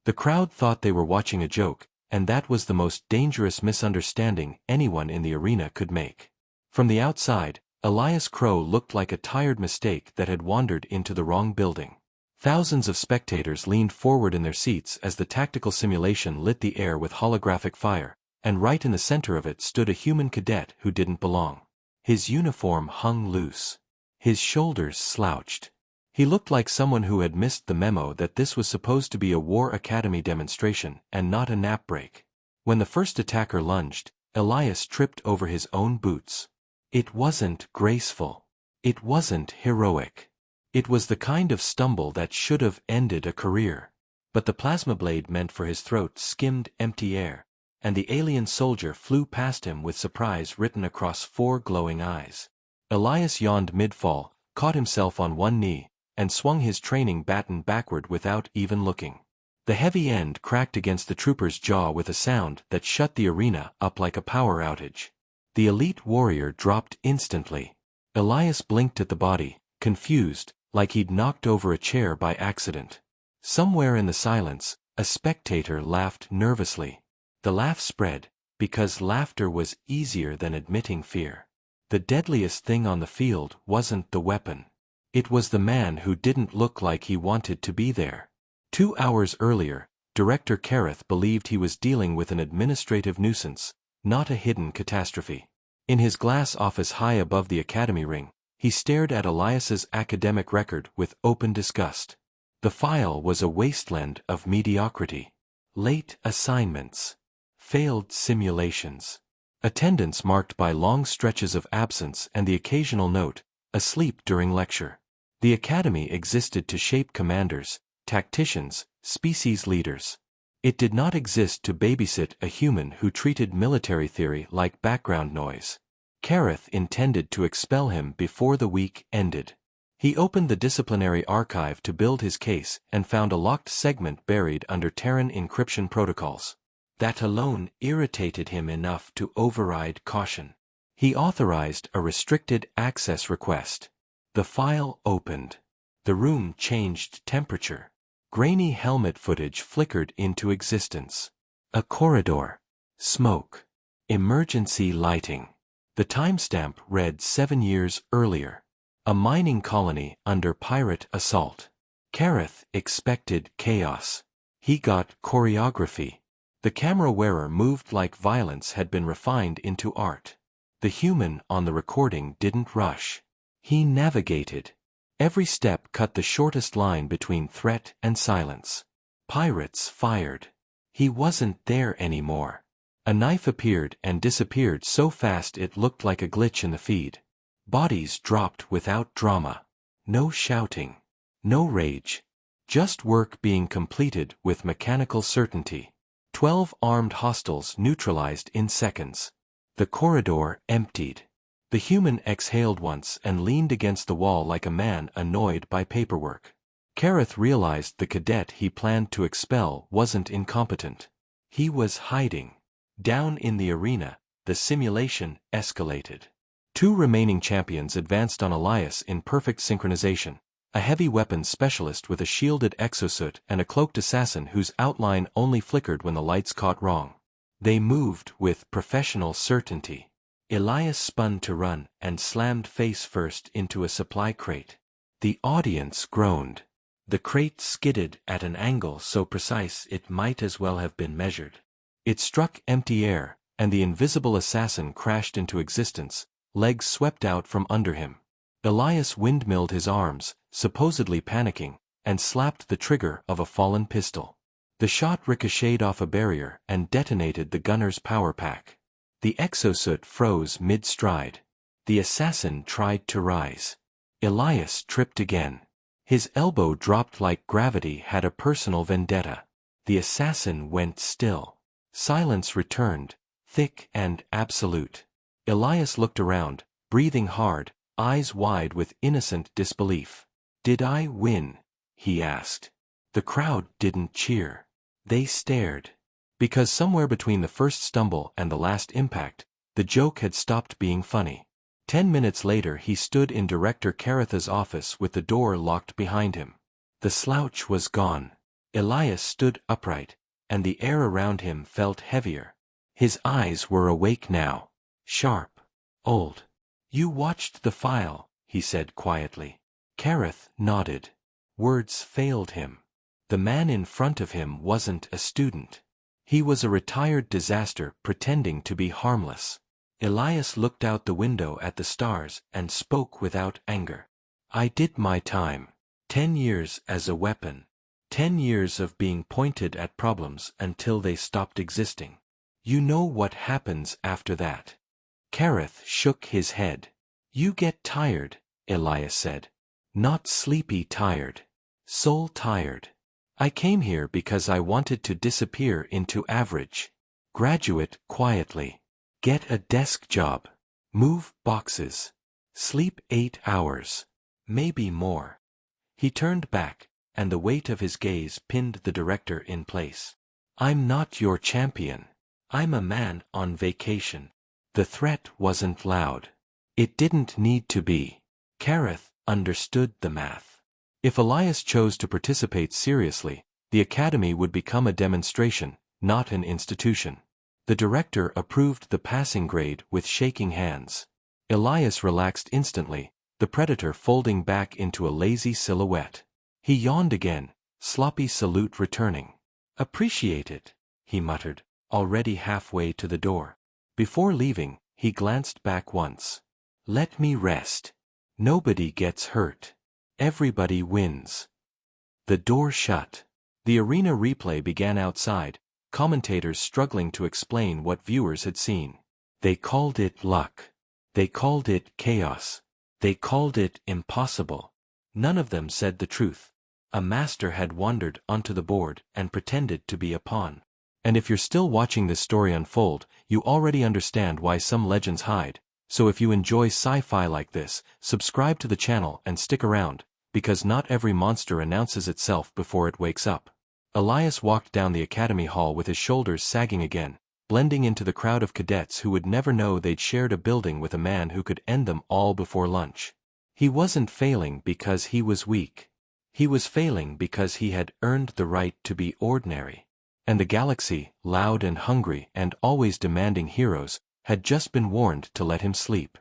The crowd thought they were watching a joke, and that was the most dangerous misunderstanding anyone in the arena could make. From the outside, Elias Crow looked like a tired mistake that had wandered into the wrong building. Thousands of spectators leaned forward in their seats as the tactical simulation lit the air with holographic fire, and right in the center of it stood a human cadet who didn't belong. His uniform hung loose. His shoulders slouched. He looked like someone who had missed the memo that this was supposed to be a War Academy demonstration and not a nap break. When the first attacker lunged, Elias tripped over his own boots. It wasn't graceful. It wasn't heroic. It was the kind of stumble that should have ended a career. But the plasma blade meant for his throat skimmed empty air, and the alien soldier flew past him with surprise written across 4 glowing eyes. Elias yawned mid-fall, caught himself on one knee, and swung his training baton backward without even looking. The heavy end cracked against the trooper's jaw with a sound that shut the arena up like a power outage. The elite warrior dropped instantly. Elias blinked at the body, confused, like he'd knocked over a chair by accident. Somewhere in the silence, a spectator laughed nervously. The laugh spread, because laughter was easier than admitting fear. The deadliest thing on the field wasn't the weapon. It was the man who didn't look like he wanted to be there. 2 hours earlier, Director Kareth believed he was dealing with an administrative nuisance, not a hidden catastrophe. In his glass office high above the academy ring, he stared at Elias's academic record with open disgust. The file was a wasteland of mediocrity. Late assignments. Failed simulations. Attendance marked by long stretches of absence and the occasional note, asleep during lecture. The academy existed to shape commanders, tacticians, species leaders. It did not exist to babysit a human who treated military theory like background noise. Kareth intended to expel him before the week ended. He opened the disciplinary archive to build his case and found a locked segment buried under Terran encryption protocols. That alone irritated him enough to override caution. He authorized a restricted access request. The file opened. The room changed temperature. Grainy helmet footage flickered into existence. A corridor. Smoke. Emergency lighting. The timestamp read 7 years earlier. A mining colony under pirate assault. Kareth expected chaos. He got choreography. The camera wearer moved like violence had been refined into art. The human on the recording didn't rush. He navigated. Every step cut the shortest line between threat and silence. Pirates fired. He wasn't there anymore. A knife appeared and disappeared so fast it looked like a glitch in the feed. Bodies dropped without drama. No shouting. No rage. Just work being completed with mechanical certainty. 12 armed hostiles neutralized in seconds. The corridor emptied. The human exhaled once and leaned against the wall like a man annoyed by paperwork. Kareth realized the cadet he planned to expel wasn't incompetent. He was hiding. Down in the arena, the simulation escalated. 2 remaining champions advanced on Elias in perfect synchronization, a heavy weapons specialist with a shielded exosuit and a cloaked assassin whose outline only flickered when the lights caught wrong. They moved with professional certainty. Elias spun to run and slammed face first into a supply crate. The audience groaned. The crate skidded at an angle so precise it might as well have been measured. It struck empty air, and the invisible assassin crashed into existence, legs swept out from under him. Elias windmilled his arms, supposedly panicking, and slapped the trigger of a fallen pistol. The shot ricocheted off a barrier and detonated the gunner's power pack. The exosuit froze mid-stride. The assassin tried to rise. Elias tripped again. His elbow dropped like gravity had a personal vendetta. The assassin went still. Silence returned, thick and absolute. Elias looked around, breathing hard, eyes wide with innocent disbelief. "Did I win?" he asked. The crowd didn't cheer. They stared. Because somewhere between the first stumble and the last impact, the joke had stopped being funny. 10 minutes later he stood in Director Kareth's office with the door locked behind him. The slouch was gone. Elias stood upright, and the air around him felt heavier. His eyes were awake now. Sharp. Old. You watched the file, he said quietly. Kareth nodded. Words failed him. The man in front of him wasn't a student. He was a retired disaster pretending to be harmless. Elias looked out the window at the stars and spoke without anger. I did my time. 10 years as a weapon. 10 years of being pointed at problems until they stopped existing. You know what happens after that. Kareth shook his head. You get tired, Elias said. Not sleepy tired. Soul tired. I came here because I wanted to disappear into average. Graduate quietly. Get a desk job. Move boxes. Sleep 8 hours. Maybe more. He turned back, and the weight of his gaze pinned the director in place. I'm not your champion. I'm a man on vacation. The threat wasn't loud. It didn't need to be. Kareth understood the math. If Elias chose to participate seriously, the academy would become a demonstration, not an institution. The director approved the passing grade with shaking hands. Elias relaxed instantly, the predator folding back into a lazy silhouette. He yawned again, sloppy salute returning. Appreciate it, he muttered, already halfway to the door. Before leaving, he glanced back once. Let me rest. Nobody gets hurt. Everybody wins. The door shut. The arena replay began outside, commentators struggling to explain what viewers had seen. They called it luck. They called it chaos. They called it impossible. None of them said the truth. A master had wandered onto the board and pretended to be a pawn. And if you're still watching this story unfold, you already understand why some legends hide. So if you enjoy sci-fi like this, subscribe to the channel and stick around, because not every monster announces itself before it wakes up. Elias walked down the academy hall with his shoulders sagging again, blending into the crowd of cadets who would never know they'd shared a building with a man who could end them all before lunch. He wasn't failing because he was weak. He was failing because he had earned the right to be ordinary. And the galaxy, loud and hungry and always demanding heroes, had just been warned to let him sleep.